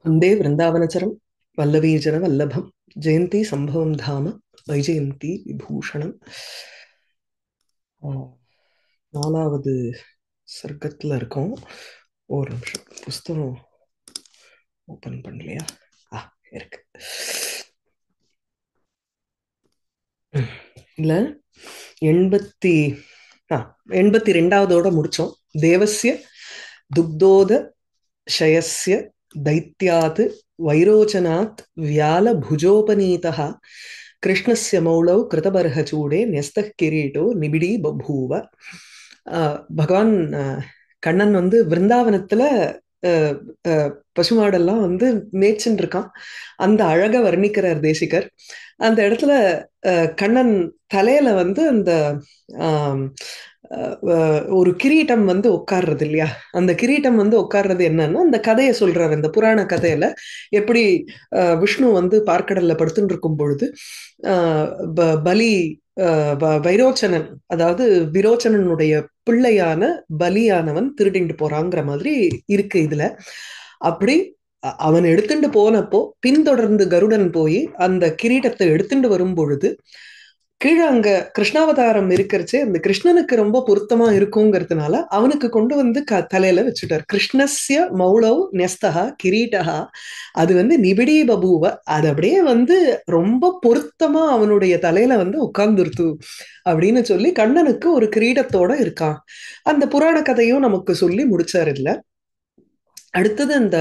वन्दे वृन्दावनचरं वल्लवीजनवल्लभं जयन्ती सम्भवं धाम வைஜெயந்தி விபூஷணம். நாலாவது சர்க்கத்துல இருக்கோம். ஒரு நிமிஷம் புஸ்தகம் ஓபன் பண்ணலையா? இருக்கு. இல்ல 82வோட முடிச்சோம். தேவஸ்ய துக்தோத ஷயஸ்ய दैत्यात् वैरोचनात् व्याल भुजोपनीतः कृष्णस्य मौलौ कृतबर्हचूडे न्यस्तः किरीटो निबिडी बभूव. பகவான் கண்ணன் வந்து விருந்தாவனத்துல பசுமாடெல்லாம் வந்து மேய்ச்சின்னு இருக்கான். அந்த அழக வர்ணிக்கிறார் தேசிகர். அந்த இடத்துல கண்ணன் தலையில வந்து அந்த ஒரு கிரீட்டம் வந்து உட்கார்றது இல்லையா? அந்த கிரீட்டம் வந்து உட்கார்றது என்னன்னா, அந்த கதையை சொல்றாரு. இந்த புராண கதையில எப்படி விஷ்ணு வந்து பார்க்கடல்ல படுத்துட்டு இருக்கும் பொழுது பலி வைரோச்சனன், அதாவது விரோச்சனனுடைய பிள்ளையான பலியானவன் திருடிட்டு போறாங்கிற மாதிரி இருக்கு இதுல. அப்படி அவன் எடுத்துட்டு போனப்போ பின்தொடர்ந்து கருடன் போய் அந்த கிரீடத்தை எடுத்துட்டு வரும் பொழுது கீழே அங்க கிருஷ்ணாவதாரம் இருக்கிறச்சே அந்த கிருஷ்ணனுக்கு ரொம்ப பொருத்தமா இருக்குங்கிறதுனால அவனுக்கு கொண்டு வந்து தலையில வச்சுட்டார். கிருஷ்ணஸ்ய மௌளவ் நெஸ்தகா கிரீட்டகா, அது வந்து நிபிடி பபூவ, அது அப்படியே வந்து ரொம்ப பொருத்தமா அவனுடைய தலையில வந்து உட்கார்ந்துருத்து அப்படின்னு சொல்லி கண்ணனுக்கு ஒரு கிரீடத்தோட இருக்கான். அந்த புராண கதையும் நமக்கு சொல்லி முடிச்சார். இல்ல, அடுத்தது இந்த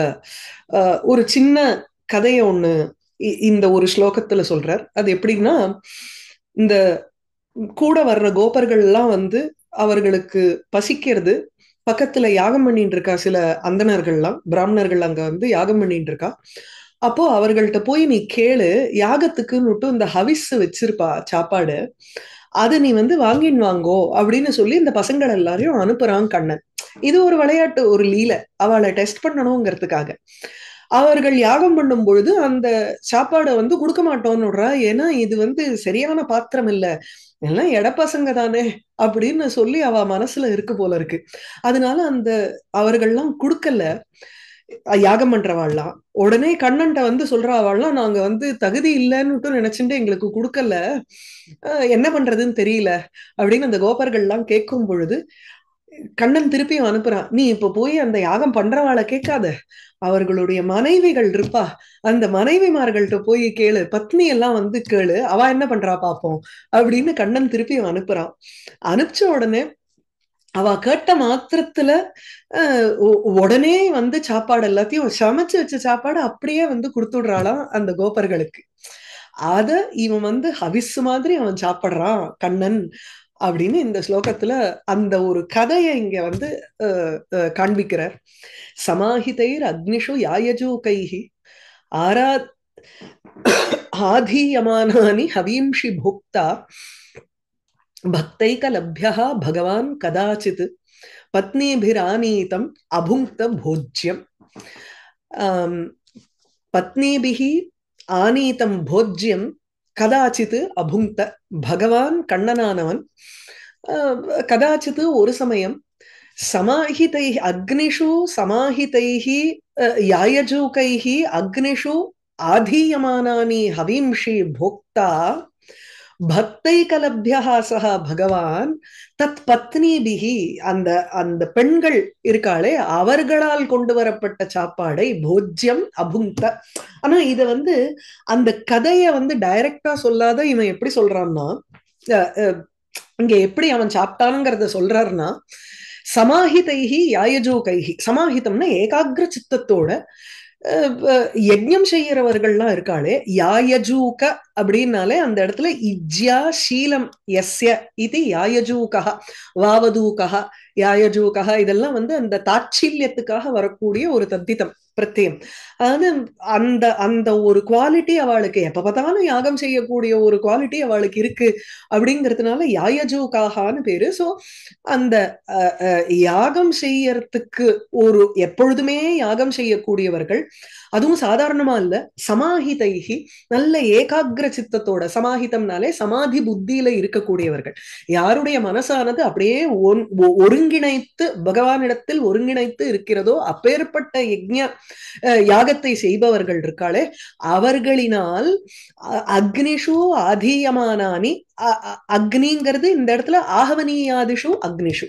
ஒரு சின்ன கதையை ஒண்ணு இந்த ஒரு ஸ்லோகத்துல சொல்றார். அது எப்படின்னா, இந்த கூட வர்ற கோபர்கள் எல்லாம் வந்து அவர்களுக்கு பசிக்கிறது, பக்கத்துல யாகம் பண்ணிட்டு இருக்கா சில அந்தணர்கள்லாம், பிராமணர்கள் அங்க வந்து யாகம் பண்ணிட்டு இருக்கா. அப்போ அவர்கள்ட்ட போய் நீ கேளு, யாகத்துக்குன்னு இந்த ஹவிஸ் வச்சிருப்பா சாப்பாடு, அதை நீ வந்து வாங்கின்னு வாங்கோ அப்படின்னு சொல்லி இந்த பசங்கள் எல்லாரையும் அனுப்புறான் கண்ணன். இது ஒரு விளையாட்டு, ஒரு லீலை, அவளை டெஸ்ட் பண்ணணுங்கிறதுக்காக. அவர்கள் யாகம் பண்ணும் பொழுது அந்த சாப்பாடை வந்து கொடுக்க மாட்டோம்னு விடுறா. ஏன்னா இது வந்து சரியான பாத்திரம் இல்ல, எல்லாம் எடப்பசங்க தானே அப்படின்னு சொல்லி அவ மனசுல இருக்கு போல இருக்கு. அதனால அந்த அவர்கள்லாம் கொடுக்கல. யாகம் பண்றவாள்லாம் உடனே கண்ணன்ட்ட வந்து சொல்றாவாள்லாம், நாங்க வந்து தகுதி இல்லைன்னு நினைச்சுட்டு எங்களுக்கு கொடுக்கல, என்ன பண்றதுன்னு தெரியல அப்படின்னு அந்த கோபர்கள்லாம் கேட்கும் பொழுது கண்ணன் திருப்பியும் அனுப்புறான். நீ இப்ப போய் அந்த யாகம் பண்றவாளை கேட்காத, அவர்களுடைய மனைவிகள் இருப்பா, அந்த மனைவிமார்கள்ட்ட போய் கேளு, பத்னி எல்லாம் வந்து கேளு, அவ என்ன பண்றா பாப்போம் அப்படின்னு கண்ணன் திருப்பியும் அனுப்புறான். அனுப்பிச்ச உடனே அவ கேட்ட மாத்திரத்துல உடனே வந்து சாப்பாடு எல்லாத்தையும் சமைச்சு வச்ச சாப்பாடு அப்படியே வந்து கொடுத்துடுறாளாம் அந்த கோபர்களுக்கு. அத இவன் வந்து ஹவிஸ் மாதிரி அவன் சாப்பிடுறான் கண்ணன் அப்படின்னு இந்த ஸ்லோகத்துல அந்த ஒரு கதையை இங்க வந்து காண்பிக்கிறார். சமாஹிதைர் அக்னிஷு யாயஜூகைஹி ஆரா ஆதீயமானானி ஹவீம்ஷி புக்தா பக்தைகலப்யः பகவான் கதாச்சித் பத்னிபிரானீதம் அபுங்க்த போஜ்யம். பத்னிபிஹி ஆனீதம் போஜ்யம் கதாச்சித் அபுங்க்த. பகவான் கண்ணனானவன் கதாச்சித் ஒரு சமயம் சமாஹிதை அக்னிஷு சமாஹிதைஹி யாயஜூகைஹி அக்னிஷு ஆதீயமானானி ஹவீம்ஷி போக்தா பக்தைகலப்யா சஹ பகவான் தத் பத்னிபிஹி, அந்த அந்த பெண்கள் இருக்காளே அவர்களால் கொண்டு வரப்பட்ட சாப்பாடை போஜ்யம் அபுங்க்த. ஆனா இத வந்து அந்த கதைய வந்து டைரக்டா சொல்லாத இவன் எப்படி சொல்றான்னா, இங்க எப்படி அவன் சாப்பிட்டானுங்கிறத சொல்றாருன்னா, சமாஹிதைஹி யாயஜூகைஹி, சமாஹிதம்னா ஏகாகிர சித்தத்தோட யஜ்ஞம் செய்யறவர்கள்லாம் இருக்காளே, யாயஜூக அப்படின்னாலே அந்த இடத்துல இஜ்யா சீலம் எஸ்ய இது யாயஜூகா வாவதூகா யாயஜூகா, இதெல்லாம் வந்து அந்த தாட்சில்யத்துக்காக வரக்கூடிய ஒரு தத்திதம் பிரத்யம். அதாவது அந்த அந்த ஒரு குவாலிட்டி அவளுக்கு எப்ப பார்த்தாலும் யாகம் செய்யக்கூடிய ஒரு குவாலிட்டி அவளுக்கு இருக்கு அப்படிங்கிறதுனால யாயஜூகான்னு பேரு. சோ அந்த யாகம் செய்யறதுக்கு ஒரு எப்பொழுதுமே யாகம் செய்யக்கூடியவர்கள், அதுவும் சாதாரணமா இல்ல, சமாஹிதைஹி நல்ல ஏகாகிர சித்தத்தோட, சமாஹிதம்னாலே சமாதி புத்தியில இருக்கக்கூடியவர்கள், யாருடைய மனசானது அப்படியே ஒருங்கிணைத்து பகவானிடத்தில் ஒருங்கிணைத்து இருக்கிறதோ அப்பேற்பட்ட யாகத்தை செய்பவர்கள் இருக்காளே அவர்களினால் அக்னிஷு ஆதீயமானானி அக்னிங்கிறது இந்த இடத்துல ஆகவனீயாதிஷு அக்னிஷு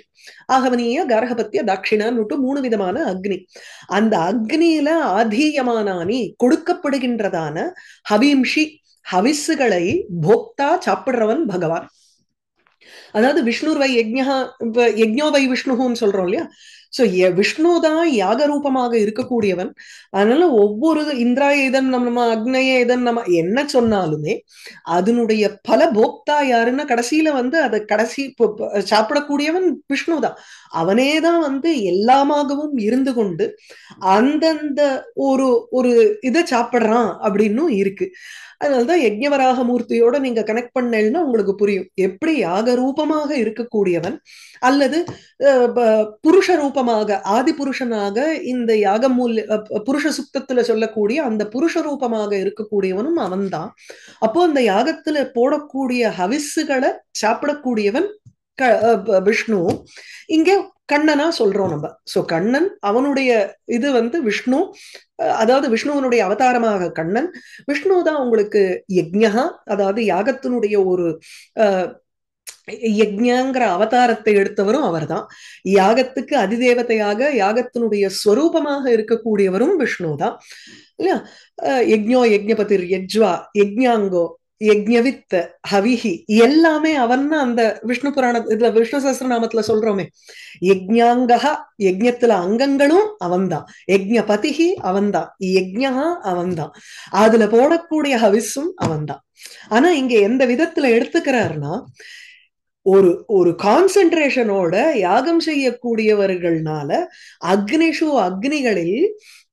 ஆகவனீய கார்கபத்திய தாட்சிணான்னுட்டு 3 விதமான அக்னி அந்த அக்னியில ஆதீயமானானி கொடுக்கப்படுகின்றதான ஹவிம்ஷி ஹவிஸுகளை போக்தா சாப்பிடுறவன் பகவான் அதாவது விஷ்ணுவை யஜ்ஞோ வை விஷ்ணுன்னு சொல்றோம் இல்லையா சோ விஷ்ணு தான் யாக ரூபமாக இருக்கக்கூடியவன் அதனால ஒவ்வொரு இந்திராய இதன் நம்ம அக்னய இதன் நம்ம என்ன சொன்னாலுமே அதனுடைய பல போக்தா யாருன்னா கடைசியில வந்து அதை கடைசி சாப்பிடக்கூடியவன் விஷ்ணு தான் அவனேதான் வந்து எல்லாமாகவும் இருந்து கொண்டு அந்தந்த ஒரு ஒரு இதை சாப்பிடுறான் அப்படின்னும் இருக்கு அதனாலதான் யஜ்ஞவராக மூர்த்தியோட நீங்க கனெக்ட் பண்ணேன்னா உங்களுக்கு புரியும் எப்படி யாக ரூபமாக இருக்கக்கூடியவன் அல்லது புருஷ ரூபமாக ஆதி புருஷனாக இந்த புருஷ சுத்தத்துல சொல்லக்கூடிய அந்த புருஷ ரூபமாக இருக்கக்கூடியவனும் அவன்தான் அப்போ அந்த யாகத்துல போடக்கூடிய ஹவிஸுகளை சாப்பிடக்கூடியவன் விஷ்ணு இங்க கண்ணனா சொல்றோம் நம்ம சோ கண்ணன் அவனுடைய இது வந்து விஷ்ணு அதாவது விஷ்ணுவனுடைய அவதாரமாக கண்ணன் விஷ்ணு தான் உங்களுக்கு யஜ்ஞா அதாவது யாகத்தினுடைய ஒரு யஜ்ஞங்கிற அவதாரத்தை எடுத்தவரும் அவர்தான் யாகத்துக்கு அதிதேவதையாக யாகத்தினுடைய ஸ்வரூபமாக இருக்கக்கூடியவரும் விஷ்ணு தான் இல்லையா யஜ்ஞோ யஜ்ஞபதிர் யஜ்வா யஜ்ஞாங்கோ யஜ்ஞவித் ஹவிஹி எல்லாமே அவன் அந்த விஷ்ணு புராண இதுல விஷ்ணு சஹஸ்ரநாமத்துல சொல்றோமே யஜ்ஞாங்கா யஜ்ஞத்துல அங்கங்களும் அவன்தான் யஜ்ஞபதிஹி அவன்தான் யஜ்ஞா அவன்தான் அதுல போடக்கூடிய ஹவிஸும் அவன்தான் ஆனா இங்க எந்த விதத்துல எடுத்துக்கிறாருன்னா ஒரு ஒரு கான்சென்ட்ரேஷனோட யாகம் செய்யக்கூடியவர்கள்னால அக்னிஷு அக்னிகளில்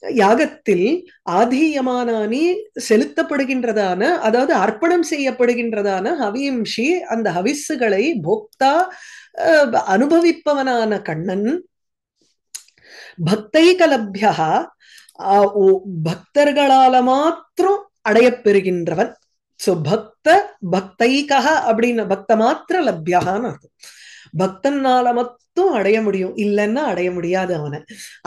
யாகத்தில் ஆதீயமானி செலுத்தப்படுகின்றதான அதாவது அர்ப்பணம் செய்யப்படுகின்றதான ஹவிம்ஷி அந்த ஹவிஸுகளை போக்தா அனுபவிப்பவனான கண்ணன் பக்தைகலப்யா பக்தர்களால மாத்திரம் அடையப்பெறுகின்றவன் சோ பக்தைகா அப்படின்னு பக்த மாத்திர லப்யான்னு அர்த்தம் பக்தனால மட்டும் அடைய முடியும் இல்லைன்னா அடைய முடியாது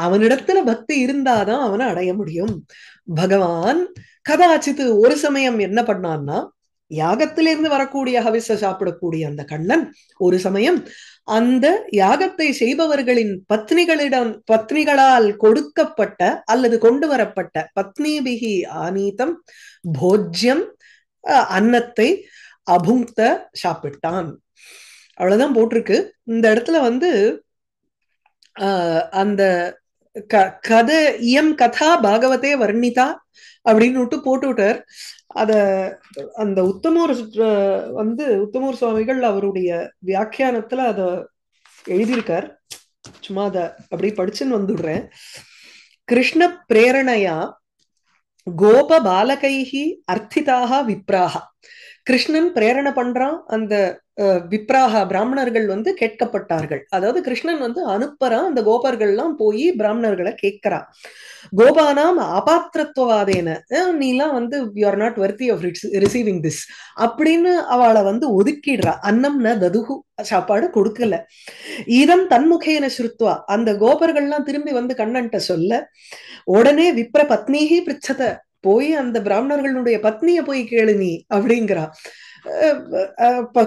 அவனிடத்துல பக்தி இருந்தாதான் அவனை அடைய முடியும் பகவான் கதாச்சித்து ஒரு சமயம் என்ன பண்ணான்னா யாகத்திலிருந்து வரக்கூடிய ஹவிஸ சாப்பிடக்கூடிய அந்த கண்ணன் ஒரு சமயம் அந்த யாகத்தை செய்பவர்களின் பத்னிகளால் கொடுக்கப்பட்ட அல்லது கொண்டு வரப்பட்ட பத்னிபிகி ஆனீதம் போஜ்யம் அன்னத்தை அபுங்த சாப்பிட்டான் அவ்வளவுதான் போட்டிருக்கு இந்த இடத்துல வந்து அந்த கதை இயம் கதா பாகவதே வர்ணிதா அப்படின்னு போட்டு விட்டார் அத அந்த உத்தமூர் சுவாமிகள் அவருடைய வியாக்கியானத்துல அத எழுதியிருக்கார் சும்மா அத அப்படி படிச்சுன்னு வந்துடுறேன் கிருஷ்ண பிரேரணையா கோப பாலகைஹி அர்த்திதாக விப்ராக கிருஷ்ணன் பிரேரணை பண்றான் அந்த விப்ராக பிராமணர்கள் வந்து கேட்கப்பட்டார்கள் அதாவது கிருஷ்ணன் வந்து அனுப்புறான் அந்த கோபர்கள்லாம் போய் பிராமணர்களை கேட்கிறா கோபானாம் அபாத்திரத்துவாதேன நீலாம் வந்து you are not worthy of receiving this அப்படின்னு அவளை வந்து ஒதுக்கிடுறா அன்னம் ந ததுகு சாப்பாடு கொடுக்கல இதம் தன்முகேன ஸ்ருத்வா அந்த கோபர்கள்லாம் திரும்பி வந்து கண்ணன்ட்ட சொல்ல உடனே விப்ர பத்னிஹி பிரிச்சத போய் அந்த பிராமணர்களுடைய பத்னிய போய் கேளு நீ அப்படிங்கிறா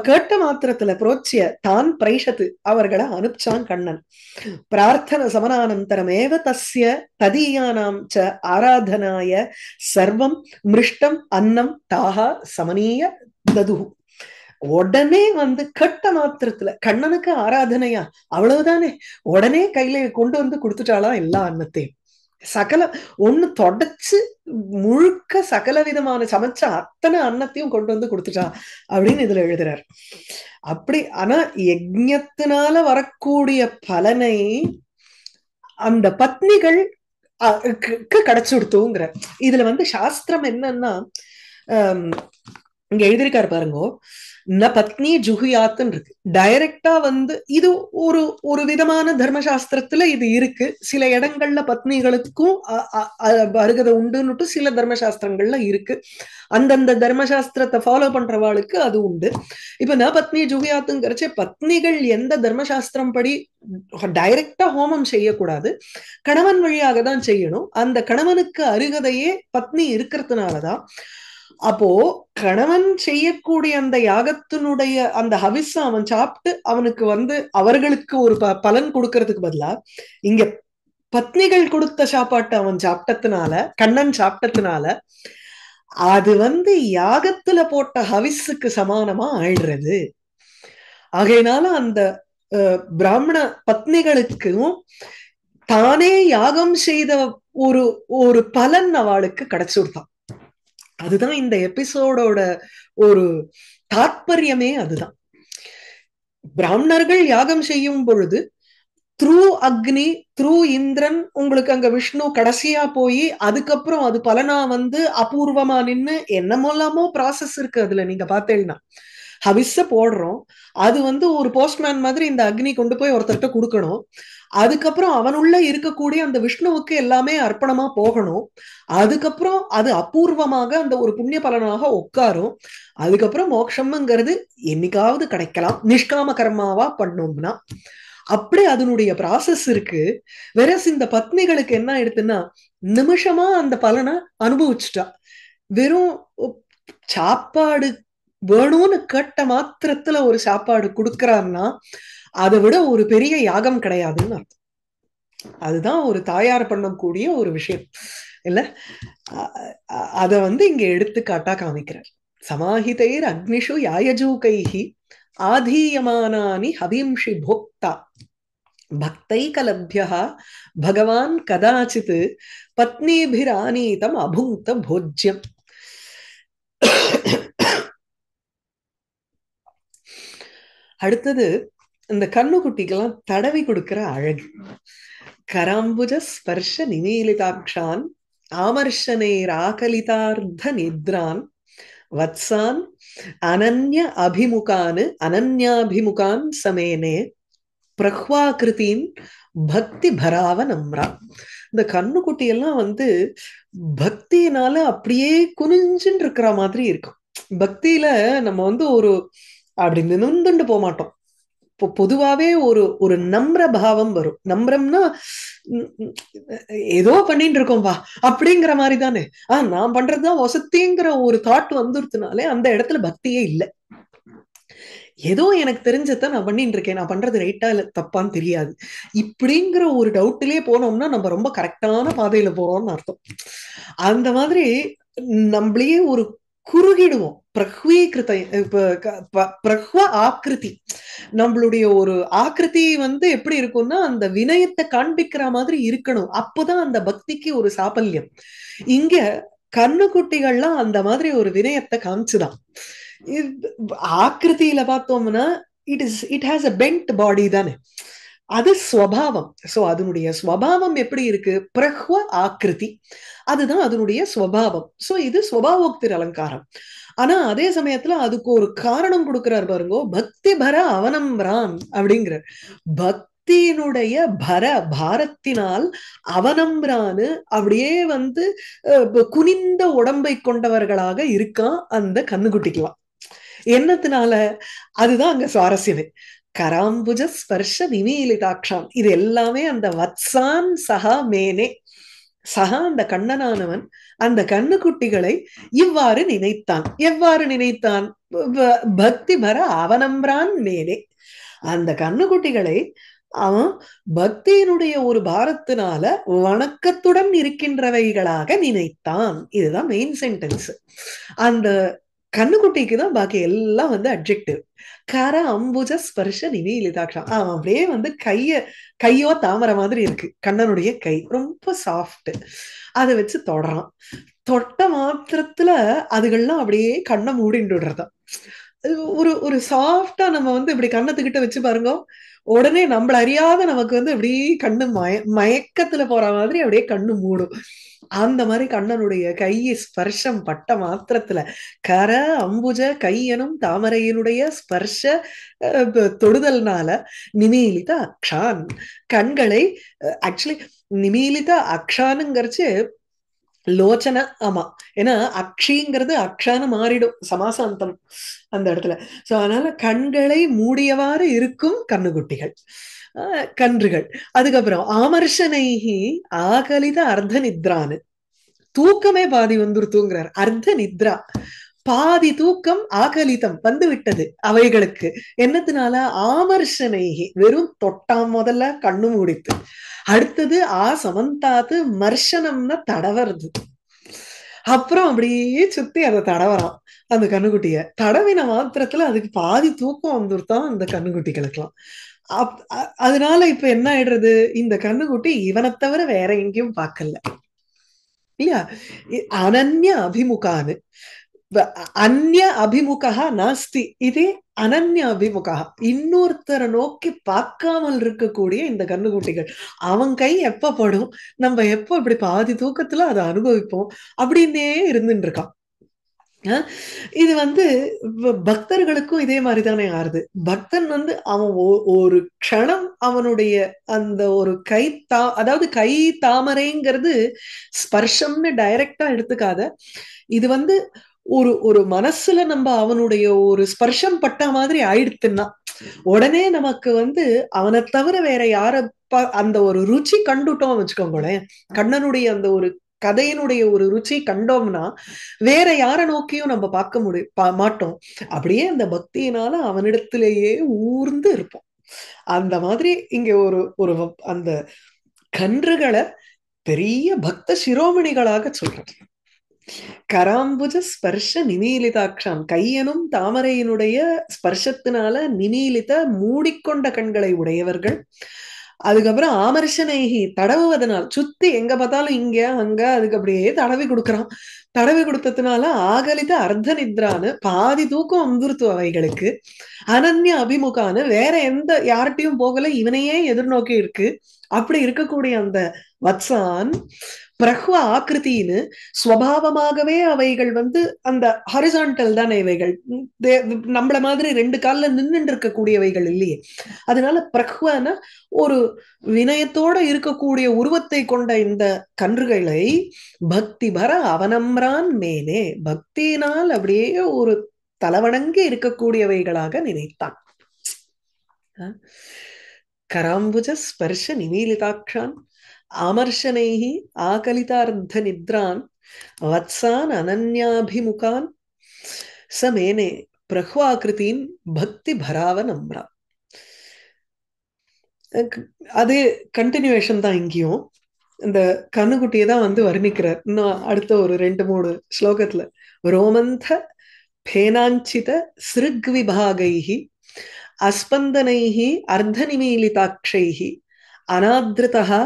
கேட்ட மாத்திரத்துல புரோச்சிய தான் பிரைஷத்து அவர்களை அனுப்பிச்சான் கண்ணன் பிரார்த்தன சமனானந்தரமேவ தஸ்ய ததீயானாம் ச ஆராதனாய சர்வம் மிருஷ்டம் அன்னம் தாகா சமனீய தது உடனே வந்து கட்ட மாத்திரத்துல கண்ணனுக்கு ஆராதனையா அவ்வளவுதானே உடனே கையில கொண்டு வந்து கொடுத்துட்டாலாம் எல்லா அன்னத்தையும் சகல ஒண்ணு தொடச்சு முழுக்க சகல விதமான சமைச்ச அத்தனை அன்னத்தையும் கொண்டு வந்து கொடுத்துட்டா அப்படின்னு இதுல எழுதுறார் அப்படி ஆனா யஜ்ஞத்தினால வரக்கூடிய பலனை அந்த பத்னிகள் கிடைச்சு கொடுத்தோங்கிற இதுல வந்து சாஸ்திரம் என்னன்னா இங்க எழுதியிருக்காரு பாருங்க ந பத்னி ஜுகுயாத்துன்னு இருக்கு. டைரக்டா வந்து இது ஒரு ஒரு விதமான தர்மசாஸ்திரத்துல இது இருக்கு. சில இடங்கள்ல பத்னிகளுக்கும் அருகதை உண்டுன்னுட்டு சில தர்மசாஸ்திரங்கள்ல இருக்கு. அந்தந்த தர்மசாஸ்திரத்தை ஃபாலோ பண்றவாளுக்கு அது உண்டு. இப்ப ந பத்னி ஜுகியாத்துங்கிறச்சே பத்னிகள் எந்த தர்மசாஸ்திரம் படி டைரக்டா ஹோமம் செய்யக்கூடாது, கணவன் வழியாக தான் செய்யணும். அந்த கணவனுக்கு அருகதையே பத்னி இருக்கிறதுனாலதான் அப்போ கணவன் செய்யக்கூடிய அந்த யாகத்தினுடைய அந்த ஹவிஸ அவன் சாப்பிட்டு அவனுக்கு வந்து அவர்களுக்கு ஒரு பலன் கொடுக்கறதுக்கு பதிலா இங்க பத்னிகள் கொடுத்த சாப்பாட்டு அவன் சாப்பிட்டதுனால, கண்ணன் சாப்பிட்டதுனால அது வந்து யாகத்துல போட்ட ஹவிஸுக்கு சமானமா ஆயிடுறது. ஆகையினால அந்த பிராமண பத்னிகளுக்கும் தானே யாகம் செய்த ஒரு ஒரு பலன் அவளுக்கு கிடைச்சுடுதான். அதுதான் இந்த எபிசோடோட ஒரு தாற்பயமே. அதுதான் பிராமணர்கள் யாகம் செய்யும் பொழுது த்ரூ அக்னி, த்ரூ இந்திரன், உங்களுக்கு அங்க விஷ்ணு கடைசியா போய் அதுக்கப்புறம் அது பலனா வந்து அபூர்வமா நின்னு என்னமோல்லாமோ ப்ராசஸ் இருக்கு அதுல. நீங்க பார்த்தேன்னா ஹவிஸ போடுறோம், அது வந்து ஒரு போஸ்ட்மேன் மாதிரி இந்த அக்னி கொண்டு போய் ஒருத்தர்கிட்ட கொடுக்கணும். அதுக்கப்புறம் அவனுள்ள இருக்கக்கூடிய அந்த விஷ்ணுவுக்கு எல்லாமே அர்ப்பணமா போகணும். அதுக்கப்புறம் அது அபூர்வமாக அந்த ஒரு புண்ணிய பலனாக உட்காரும். அதுக்கப்புறம் மோட்சம்ங்கிறது என்னைக்காவது கிடைக்கலாம் நிஷ்காம கர்மாவா பண்ணோம்னா. அப்படி அதனுடைய ப்ராசஸ் இருக்கு. வேற இந்த பத்னிகளுக்கு என்ன ஆயிடுதுன்னா நிமிஷமா அந்த பலனை அனுபவிச்சுட்டா. வெறும் சாப்பாடு வேணும்னு கேட்ட மாத்திரத்துல ஒரு சாப்பாடு கொடுக்கறாருன்னா அதை விட ஒரு பெரிய யாகம் கிடையாதுன்னு அர்த்தம். அதுதான் ஒரு தாயார் பண்ணக்கூடிய ஒரு விஷயம் இல்ல. அத வந்து இங்க எடுத்துக்காட்டா காமிக்கிறார். சமாஹிதைர் அக்னிஷு யாயஜூகைஹி ஆதீயமானானி ஹவிம்ஷி போக்தா பக்தைகலப்யः பகவான் கதாச்சித் பத்னிபிரானீதம் அபுங்க்த போஜ்யம். அடுத்தது இந்த கண்ணுக்குட்டிக்கெல்லாம் தடவி கொடுக்கிற அழகு. கராம்புஜ ஸ்பர்ஷ நிமீலிதாக்ஷான் ஆமர்ஷனேராகலிதார்த்த நித்ரான் வத்சான் அனன்ய அபிமுகான் அனன்யாபிமுகான் சமேனே பிரஹ்வாகிருதீன் பக்தி பராவ நம்ரா. இந்த கண்ணுக்குட்டி எல்லாம் வந்து பக்தியினால அப்படியே குனிஞ்சுன்னு இருக்கிற மாதிரி இருக்கும். பக்தியில நம்ம வந்து ஒரு அப்படி நிமிர்ந்துண்டு போக மாட்டோம். இப்போ பொதுவாவே ஒரு ஒரு நம்ர பாவம் வரும். நம்ரம்னா ஏதோ பண்ணிட்டு இருக்கோம்பா அப்படிங்கிற மாதிரி தானே. நான் பண்றதுதான் வசதிங்கிற ஒரு தாட் வந்துருதுனாலே அந்த இடத்துல பக்தியே இல்லை. ஏதோ எனக்கு தெரிஞ்சத நான் பண்ணிட்டு இருக்கேன், நான் பண்றது ரைட்டா இல்ல தப்பான்னு தெரியாது, இப்படிங்கிற ஒரு டவுட்லயே போனோம்னா நம்ம ரொம்ப கரெக்டான பாதையில போறோம்னு அர்த்தம். அந்த மாதிரி நம்மளையே ஒரு குறுகிடுவோம். பிரஹ்வீகிருத பிரஹ்வ ஆக்கிருதி, நம்மளுடைய ஒரு ஆக்கிருதி வந்து எப்படி இருக்கும்னா அந்த வினயத்தை காண்பிக்கிற மாதிரி இருக்கணும். அப்பதான் அந்த பக்திக்கு ஒரு சாபல்யம். இங்க கண்ணுக்குட்டிகள்லாம் அந்த மாதிரி ஒரு வினயத்தை காமிச்சுதான். ஆக்கிருதியில பார்த்தோம்னா இட் ஹாஸ் அ பென்ட் பாடி தானே, அது ஸ்வபாவம். சோ அதனுடைய ஸ்வபாவம் எப்படி இருக்கு, பிரஹ்வ ஆக்கிருதி, அதுதான் அதனுடைய ஸ்வபாவம். சோ இது ஸ்வபாவோக்தி அலங்காரம். ஆனா அதே சமயத்துல அதுக்கு ஒரு காரணம் கொடுக்கிறார் பாருங்க, பக்தி பர அவனம்ரான் அப்படிங்கிற. பக்தியினுடைய பர பாரத்தினால் அவனம்ரான்னு அப்படியே வந்து குனிந்த உடம்பை கொண்டவர்களாக இருக்கான் அந்த கண்ணுக்குட்டிக்கலாம். என்னத்தினால, அதுதான் அங்க சுவாரஸ்யமே. கராம்புஜ ஸ்பர்ஷ நிமீலிதாட்சான், இது எல்லாமே அந்த வத்சான் சகா மேனே, சகா அந்த கண்ணனானவன் அந்த கண்ணுக்குட்டிகளை இவ்வாறு நினைத்தான். எவ்வாறு நினைத்தான், பக்தி பர அவனம்ரான் மேனே, அந்த கண்ணுக்குட்டிகளை அவன் பக்தியினுடைய ஒரு பாரத்தினால வணக்கத்துடன் இருக்கின்றவைகளாக நினைத்தான். இதுதான் மெயின் சென்டென்ஸ். அந்த கண்ணுக்குட்டிக்கு தான் பாக்கி எல்லாம் வந்து அட்ஜெக்டிவ். கர அம்புஜ ஸ்பர்ஷ நிமீலிதாட்சம், அவன் அப்படியே வந்து கையோ தாமரை மாதிரி இருக்கு கண்ணனுடைய கை, ரொம்ப சாஃப்ட். அதை வச்சு தொடறான். தொட்ட மாத்திரத்துல அதுகள்லாம் அப்படியே கண்ணை மூடிட்டு விடுறதா. ஒரு ஒரு சாஃப்டா நம்ம வந்து இப்படி கண்ணத்துக்கிட்ட வச்சு பாருங்க, உடனே நம்மள அறியாத நமக்கு வந்து அப்படியே கண்ணு மயக்கத்துல போற மாதிரி அப்படியே கண்ணு மூடும். அந்த மாதிரி கண்ணனுடைய கை ஸ்பர்ஷம் பட்ட மாத்திரத்துல கர அம்புஜ கையனும் தாமரையினுடைய ஸ்பர்ஷ தொடுதல்னால நிமீலித அக்ஷான் கண்களை ஆக்சுவலி நிமீலித அக்ஷானுங்கிறச்சு லோச்சன ஆமா ஏன்னா அக்ஷிங்கிறது அக்ஷான்னு மாறிடும் சமாசாந்தம் அந்த இடத்துல சோ அதனால கண்களை மூடியவாறு இருக்கும் கண்ணுக்குட்டிகள் கன்றுகள் அதுக்கப்புறம் ஆமர்ஷனைஹி ஆகலித அர்த்த நித்ரான்னு தூக்கமே பாதி வந்துருத்துங்கிறார் அர்த்த நித்ரா பாதி தூக்கம் ஆகலிதம் வந்து விட்டது அவைகளுக்கு என்னத்தினால ஆமர்ஷனைகி வெறும் தொட்டாம் முதல்ல கண்ணு மூடித்து அடுத்தது சமந்தாத்து மர்ஷனம்னா தடவறது அப்புறம் அப்படியே சுத்தி அதை தடவறான் அந்த கண்ணுக்குட்டிய தடவின மாத்திரத்துல அதுக்கு பாதி தூக்கம் வந்துருத்தான் அந்த கண்ணுக்குட்டிகளுக்கெல்லாம் அதனால இப்ப என்ன ஆயிடுறது இந்த கண்ணுக்குட்டி இவனை தவிர வேற எங்கேயும் பார்க்கல இல்லையா அனன்ய அபிமுகான்னு அந்நிய அபிமுகா நாஸ்தி இது அனன்ய அபிமுகா இன்னொருத்தரை நோக்கி பார்க்காமல் இருக்கக்கூடிய இந்த கண்ணுக்குட்டிகள் அவன் கை எப்ப படும் நம்ம எப்ப இப்படி பாதி தூக்கத்துல அதை அனுபவிப்போம் அப்படின்னே இருந்துட்டு இருக்கான் இது பக்தர்களுக்கும் இதே மாதிரிதானே ஆறுது பக்தன் அவன் ஒரு க்ஷணம் அவனுடைய அந்த ஒரு அதாவது கை தாமரைங்கிறது ஸ்பர்ஷம்னு டைரக்டா எடுத்துக்காத இது ஒரு ஒரு மனசுல நம்ம அவனுடைய ஒரு ஸ்பர்ஷம் பட்ட மாதிரி ஆயிடுத்துன்னா உடனே நமக்கு அவனை தவிர வேற யார அந்த ஒரு ருச்சி கண்டுட்டோம் வச்சுக்கோங்களேன் கண்ணனுடைய அந்த ஒரு கதையினுடைய ஒரு ருச்சி கண்டோம்னா வேற யார நோக்கியும் நம்ம பார்க்க மாட்டோம் அப்படியே அந்த பக்தியினால அவனிடத்திலேயே ஊர்ந்து இருப்போம் அந்த மாதிரி இங்க ஒரு ஒரு அந்த கன்றுகளை பெரிய பக்த சிரோமணிகளாக சொல்றேன் கராம்புஜ ஸ்பர்ஷ நிமீலிதாட்சான் கையனும் தாமரையினுடைய ஸ்பர்ஷத்தினால நிமீலித மூடிக்கொண்ட கண்களை உடையவர்கள் அதுக்கப்புறம் ஆமர்ஷனைகி தடவுவதனால் சுத்தி எங்க பார்த்தாலும் இங்க அங்க அதுக்கு அப்படியே தடவி கொடுக்கறான் தடவி கொடுத்ததுனால ஆகலித அர்த்த நித்ரான்னு பாதி தூக்கம் வந்துருத்து அவைகளுக்கு அனன்ய அபிமுகான்னு வேற எந்த யார்கிட்டையும் போகல இவனையே எதிர்நோக்கி இருக்கு அப்படி இருக்கக்கூடிய அந்த வத்சான் பிரஹ்வ ஆக்கிருத்தின்னு ஸ்வபாவமாகவே அவைகள் அந்த ஹரிசான்டல் தானே இவைகள் நம்மள மாதிரி ரெண்டு கால்ல நின்றுட்டு இருக்கக்கூடியவைகள் இல்லையே அதனால பிரஹ்வன ஒரு வினயத்தோட இருக்கக்கூடிய உருவத்தை கொண்ட இந்த கன்றுகளை பக்தி பர அவனம்ரான் மேலே பக்தியினால் அப்படியே ஒரு தலவணங்கி இருக்கக்கூடியவைகளாக நினைத்தான் கராம்புஜ ஸ்பர்ஷ நிமீலிதாட்சான் ஆமர்ஷனைஹி ஆகலிதார்த்த நித்ரான் வத்சான் அனன்யாபிமுகான் சமேனே பிரஹ்வாகிருதீன் பக்தி பராவ நம்ரா அது கண்டினியூவேஷன் தான் இங்கேயும் இந்த கண்ணுக்குட்டியை தான் வர்ணிக்கிறார் இன்னும் அடுத்த ஒரு 2-3 ஸ்லோகத்துல ரோமந்த பேனாஞ்சித சிருக் விபாகைஹி அஸ்பந்தனைஹி அர்த்தநிமீலிதாட்சைஹி அநாத்ருதா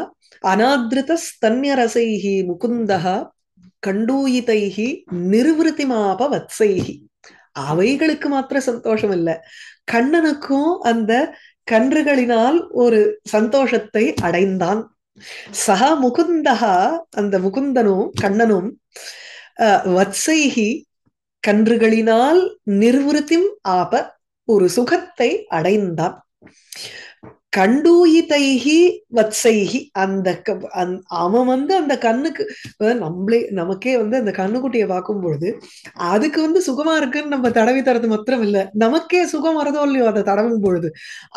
அநாத்ருதஸ்தன்யரசைஹி முகுந்தஹ கண்டூயிதைஹி நிர்விருத்திமாப வத்சைஹி அவைகளுக்கு மாத்திர சந்தோஷம் இல்ல கண்ணனுக்கும் அந்த கன்றுகளினால் ஒரு சந்தோஷத்தை அடைந்தான் சஹ முகுந்தஹா அந்த முகுந்தனும் கண்ணனும் வத்சைஹி கன்றுகளினால் நிர்விருத்திம் ஆப ஒரு சுகத்தை அடைந்தான் கண்டூயிதைஹி வத்சைஹி அந்த அவன் அந்த கண்ணுக்கு நமக்கே அந்த கண்ணுக்குட்டியை பார்க்கும் பொழுது அதுக்கு சுகமா இருக்குன்னு நம்ம தடவி தரது மாத்திரம் இல்ல நமக்கே சுகம் வரதோ இல்லையோ அதை தடவும் பொழுது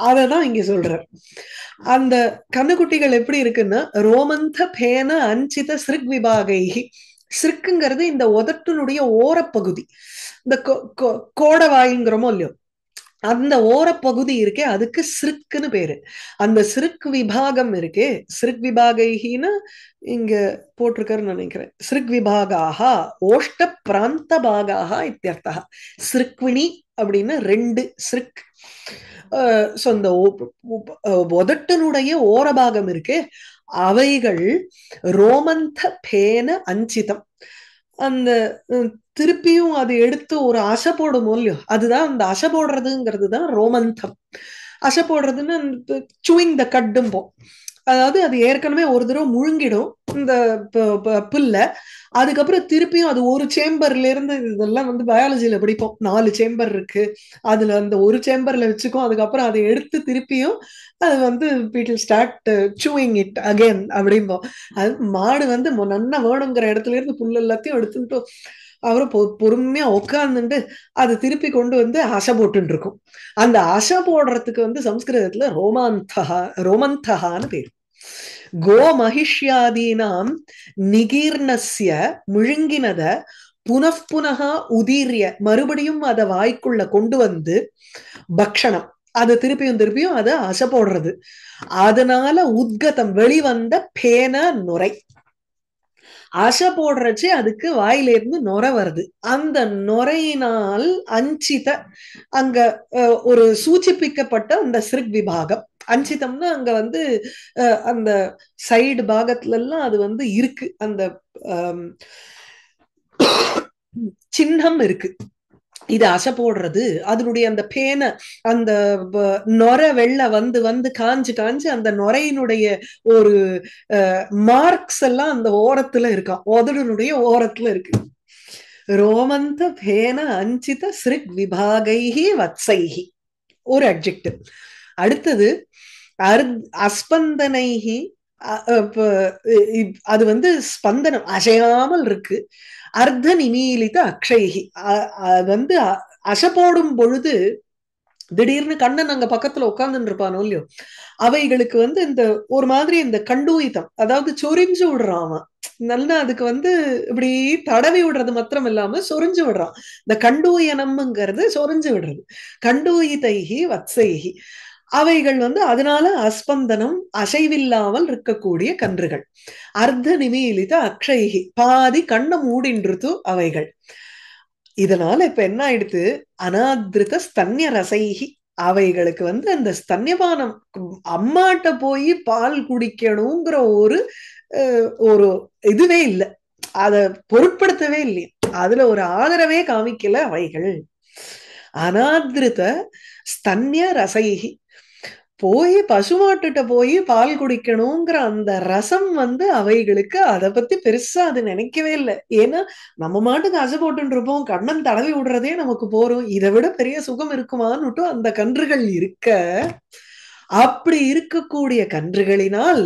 அததான் இங்க சொல்றார் அந்த கண்ணுக்குட்டிகள் எப்படி இருக்குன்னா ரோமந்த பேன அஞ்சித சிருக் விபாகைஹி சிறுக்குங்கிறது இந்த உதட்டினுடைய ஓரப்பகுதி இந்த கோடவாய்ங்கிறோமோ இல்லையோ அந்த ஓரப்பகுதி இருக்கே அதுக்கு சிறுக்குன்னு பேரு அந்த சிறுக்கு விபாகம் இருக்கே சிறுக் விபாகைனா இங்க போட்டிருக்காருன்னு நினைக்கிறேன் சிறுக் விபாகாக ஓஷ்ட பிராந்த பாகாக இத்தியர்த்தா சிறுக்வினி அப்படின்னு 2 சிறுக் அந்த உதட்டினுடைய ஓரபாகம் இருக்கே அவைகள் ரோமந்த பேன அஞ்சிதம் அந்த திருப்பியும் அது எடுத்து ஒரு அசை போடும் இல்லையோ அதுதான் அந்த அசை போடுறதுங்கிறது தான் ரோமந்தம் அசை போடுறதுன்னு சூயிங் த கட்டும்போம் அதாவது அது ஏற்கனவே ஒரு தடவை முழுங்கிடும் இந்த புல்ல. அதுக்கப்புறம் திருப்பியும் அது ஒரு சேம்பர்ல இருந்து, இதெல்லாம் வந்து பயாலஜில படிப்போம், 4 சேம்பர் இருக்கு, அதுல அந்த ஒரு சேம்பர்ல வச்சுக்கும், அதுக்கப்புறம் அதை எடுத்து திருப்பியும் அது வந்து people start chewing it again அப்படிம்போம். அது மாடு வந்து நன்னா வேணுங்கிற இடத்துல இருந்து புல் எல்லாத்தையும் எடுத்துட்டு அவரும் பொறுமையா உட்கார்ந்துட்டு அது திருப்பி கொண்டு வந்து அசை போட்டு இருக்கும். அந்த அசை போடுறதுக்கு வந்து சம்ஸ்கிருதத்துல ரோமந்தகான்னு பேர். கோ மகிஷ்யாதீனாம் நிகீர்ணஸ்ய முழுங்கினத புனః உதீரிய மறுபடியும் அதை வாய்க்குள்ள கொண்டு வந்து பக்ஷணம், அது திருப்பியும் திருப்பியும் அதை அசை போடுறது. அதனால உத்கதம் வெளிவந்த பேன நுரை. அசை போடுறச்சு அதுக்கு வாயிலிருந்து நுரை வருது. அந்த நுரையினால் அஞ்சித, அங்க ஒரு சூச்சிப்பிக்கப்பட்ட அந்த சிறுக் விபாகம். அஞ்சிதம்னா அங்க வந்து அந்த சைடு பாகத்துல எல்லாம் அது வந்து இருக்கு, அந்த சின்னம் இருக்கு. இது அசை போடுறது, அதனுடைய அந்த பேனை, அந்த நொரை வெள்ள வந்து வந்து காஞ்சு காஞ்சு அந்த நொரையினுடைய ஒரு மார்க்ஸ் எல்லாம் அந்த ஓரத்துல இருக்கா, உதடுனுடைய ஓரத்துல இருக்கு. ரோமந்த பேன அஞ்சித சிறுக் விபாகைஹி வத்சைஹி ஒரு அட்ஜெக்டிவ். அடுத்தது அஸ்பந்தனைஹி, அது வந்து ஸ்பந்தனம் அசையாமல் இருக்கு. அர்த்த நிமீலித அக்ஷைஹி, வந்து அசை போடும் பொழுது திடீர்னு கண்ணன் அங்க பக்கத்துல உட்கார்ந்துட்டு இருப்பானோ இல்லையோ, அவைகளுக்கு வந்து இந்த ஒரு மாதிரி இந்த கண்டூயிதம், அதாவது சொரிஞ்சு விடுறான் நல்லா. அதுக்கு வந்து இப்படி தடவி விடுறது மாத்திரம் இல்லாம சொரிஞ்சு விடுறான். இந்த கண்டூயனம்ங்கிறது சொரிஞ்சு விடுறது. கண்டூயிதைஹி வத்சைஹி, அவைகள் வந்து அதனால அஸ்பந்தனம் அசைவில்லாமல் இருக்கக்கூடிய கன்றுகள். அர்த்த நிமீலித அக்ஷைஹி, பாதி கண்ணை மூடின்றது அவைகள். இதனால இப்ப என்ன ஆயிடுத்து, அனாதிருத ஸ்தன்ய ரசைஹி, அவைகளுக்கு வந்து அந்த ஸ்தன்யபானம், அம்மாட்ட போய் பால் குடிக்கணுங்கிற ஒரு ஒரு இதுவே இல்லை, அத பொருட்படுத்தவே இல்லையா, அதுல ஒரு ஆதரவே காமிக்கல அவைகள். அனாதிருத ஸ்தன்ய ரசைஹி, போய் பசுமாட்டுட்ட போய் பால் குடிக்கணுங்கிற அந்த ரசம் வந்து அவைகளுக்கு அதை பத்தி பெருசா அது நினைக்கவே இல்லை. ஏன்னா நம்ம மாட்டுக்கு அசை போட்டு இருப்போம், கண்ணன் தடவி விடுறதே நமக்கு போறோம், இதை விட பெரிய சுகம் இருக்குமான்னு அந்த கன்றுகள் இருக்க, அப்படி இருக்கக்கூடிய கன்றுகளினால்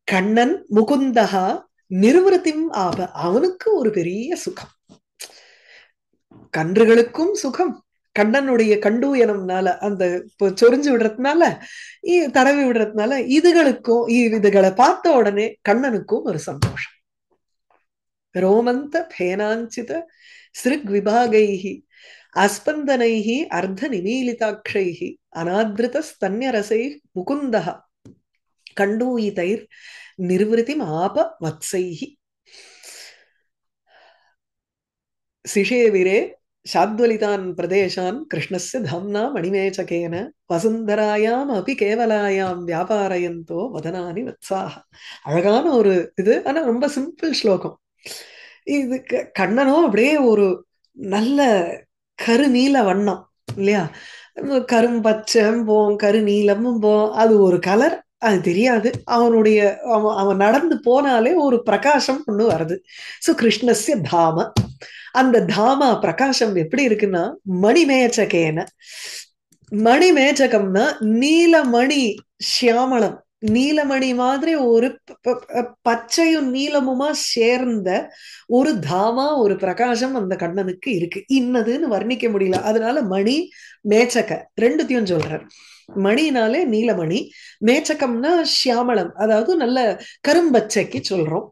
கண்ணன் முகுந்தகா நிர்வൃத்திம் ஆப, அவனுக்கு ஒரு பெரிய சுகம். கன்றுகளுக்கும் சுகம், கண்ணனுடைய கண்டூயனம்னால, அந்த சொரிஞ்சு விடுறதுனால, தடவி விடுறதுனால, இதுகளுக்கும், இதுகளை பார்த்த உடனே கண்ணனுக்கும் ஒரு சந்தோஷம். ரோமந்த பேனாஞ்சித சிறுக் விபாகைஹி அஸ்பந்தனைஹி அர்த்த நிமீலிதாட்சைஹி அனாத்ருத ஸ்தன்யரசை முகுந்தஹ கண்டூயிதைர் நிர்வൃத்திம் ஆப வத்சைஹி. சிஷேவிரே சாத்வலிதான் பிரதேசான் கிருஷ்ணஸ்ய தாம்னா மணிமேச்சகேன வசுந்தராயாம் அபி கேவலாயாம் வியாபாரயந்தோ வதனானி வத்சாக. அழகான ஒரு இது, ஆனா ரொம்ப சிம்பிள் ஸ்லோகம். இது கண்ணனோ அப்படியே ஒரு நல்ல கருநீல வண்ணம் இல்லையா, கரும்பச்சம் போம் கருநீலமும் போம், அது ஒரு கலர், அது தெரியாது. அவனுடைய அவன் நடந்து போனாலே ஒரு பிரகாசம் ஒண்ணு வருது. சோ கிருஷ்ணஸ்ய தாம, அந்த தாமா பிரகாசம் எப்படி இருக்குன்னா மணிமேச்சகேன, மணிமேச்சகம்னா நீலமணி சியாமளம், நீலமணி மாதிரி ஒரு பச்சையும் நீலமுமா சேர்ந்த ஒரு தாமா, ஒரு பிரகாசம் அந்த கண்ணனுக்கு இருக்கு. இன்னதுன்னு வர்ணிக்க முடியல, அதனால மணி மேச்சக ரெண்டுத்தையும் சொல்றார். மணினாலே நீலமணி, மேச்சகம்னா சியாமளம், அதாவது நல்ல கரும்பச்சைக்கு சொல்றோம்.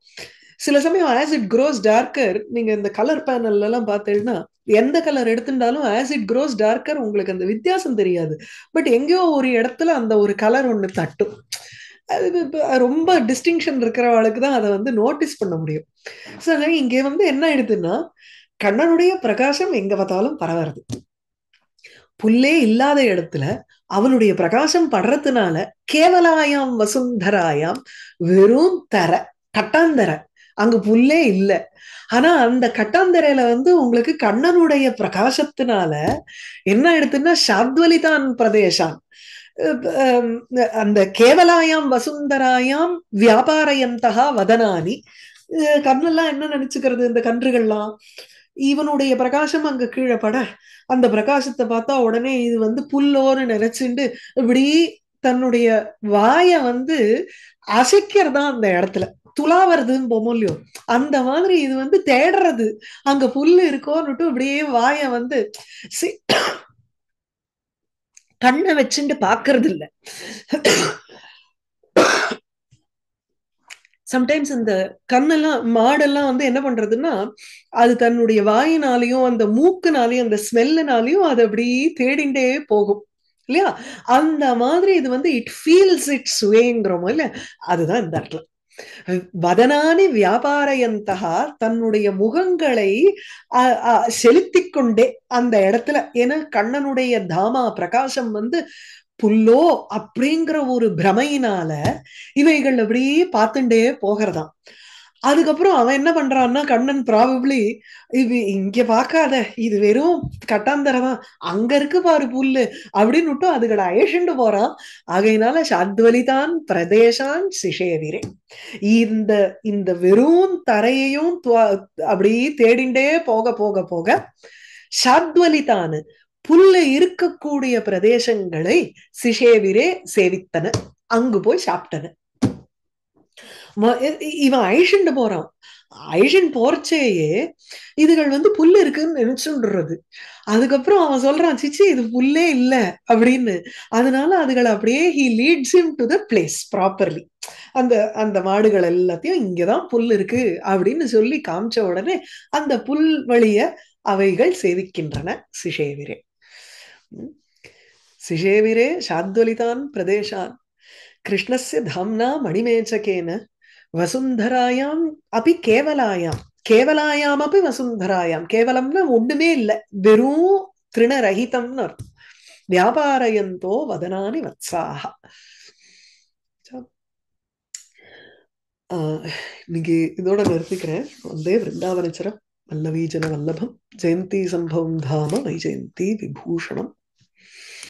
சில சமயம் ஆஸ் இட் க்ரோஸ் டார்க்கர், நீங்க இந்த கலர் பேனல் எல்லாம் பார்த்தீங்கன்னா எந்த கலர் எடுத்துட்டாலும் ஆஸ் இட் க்ரோஸ் டார்க்கர் உங்களுக்கு அந்த வித்தியாசம் தெரியாது. பட் எங்கேயோ ஒரு இடத்துல அந்த ஒரு கலர் ஒண்ணு தட்டும். அது ரொம்ப டிஸ்டிங்ஷன் இருக்கிறவளுக்கு தான் அதை வந்து நோட்டீஸ் பண்ண முடியும். ஸோ இங்கே வந்து என்ன ஆயிடுதுன்னா கண்ணனுடைய பிரகாசம் எங்க பார்த்தாலும் பரவுறது. புல்லே இல்லாத இடத்துல அவனுடைய பிரகாசம் படுறதுனால கேவலாயாம் வசுந்தராயாம், வெறும் தர கட்டாந்தர, அங்க புல்லே இல்ல, ஆனா அந்த கட்டாந்தரையில வந்து உங்களுக்கு கண்ணனுடைய பிரகாசத்தினால என்ன எடுத்துன்னா சாத்வலிதான் பிரதேசான், அந்த கேவலாயாம் வசுந்தராயாம் வியாபாரயந்தகா வதனானி. கண்ணெல்லாம் என்ன நினைச்சுக்கிறது இந்த கன்றுகள்லாம், இவனுடைய பிரகாசம் அங்க கீழே பட அந்த பிரகாசத்தை பார்த்தா உடனே இது வந்து புல்லோன்னு நினைச்சுண்டு இப்படி தன்னுடைய வாய வந்து அசைக்கிறதா அந்த இடத்துல, துளாவறதுன்னு போமோ இல்லையோ, அந்த மாதிரி இது வந்து தேடுறது அங்க புல்லு இருக்கோன்னுட்டு இப்படியே வாய வந்து கண்ணை வச்சுட்டு பாக்குறது இல்ல. சம்டைம்ஸ் இந்த கண்ணெல்லாம் மாடெல்லாம் வந்து என்ன பண்றதுன்னா, அது தன்னுடைய வாயினாலையும் அந்த மூக்குனாலையும் அந்த ஸ்மெல்லுனாலையும் அது அப்படி தேடிண்டே போகும் இல்லையா. அந்த மாதிரி இது வந்து இட் ஃபீல்ஸ் இட்ஸ் வேங்கிறோமோ இல்ல, அதுதான் இந்த இடத்துல வதனானி வியாபாரயந்தகா, தன்னுடைய முகங்களை செலுத்திக் கொண்டே அந்த இடத்துல. ஏன்னா கண்ணனுடைய தாமா பிரகாசம் வந்து புல்லோ அப்படிங்கிற ஒரு பிரமையினால இவைகள் அப்படியே பார்த்துட்டே போகிறதாம். அதுக்கப்புறம் அவன் என்ன பண்றான்னா, கண்ணன் ப்ராபப்ளி இது இங்க பார்க்காத, இது வெறும் கட்டாந்தரதான், அங்க இருக்கு பாரு புல்லு அப்படின்னு விட்டு அதுகளை அழைச்சுண்டு போறான். ஆகையினால சாத்வலிதான் பிரதேசான் சிஷேவிரே, இந்த இந்த வெறும் தரையையும் அப்படியே தேடிண்டே போக போக போக சாத்வலிதானு புல்ல இருக்கக்கூடிய பிரதேசங்களை சிஷேவிரே சேவித்தன, அங்கு போய் சாப்பிட்டன. இவன் ஐஷன் போறான், ஐஷன் போறச்சேயே இதுகள் வந்து புல்லு இருக்குன்னு நினைச்சுடுறது. அதுக்கப்புறம் அவன் சொல்றான், சிச்சி இது புல்லே இல்ல அப்படின்னு. அதனால அதுகளை அப்படியே he leads him to the place properly. அந்த அந்த மாடுகள் எல்லாத்தையும் இங்கதான் புல் இருக்கு அப்படின்னு சொல்லி காமிச்ச உடனே அந்த புல் வழிய அவைகள் சேவிக்கின்றன. சிஷேவிரே சிஷேவிரே சாத்வலிதான் பிரதேசான் கிருஷ்ணஸ்ய தாம்னா மணிமேச்சகேன வசுந்தராயாம் அபி கேவலாயாம், கேவலாயாம் அப்படி வசுந்தராயாம், கேவலம்னா ஒண்ணுமே இல்லை, வெறும் திருணரகிதம்னு அர்த்தம். வியாபாரயந்தோ வதனானி வத்சாக. இன்னைக்கு இதோட நிறுத்திக்கிறேன். வந்தே விருந்தாவனச்சரம் வல்லவீஜன வல்லபம் ஜெயந்தி சம்பவம் தாம வைஜெயந்தி விபூஷணம்.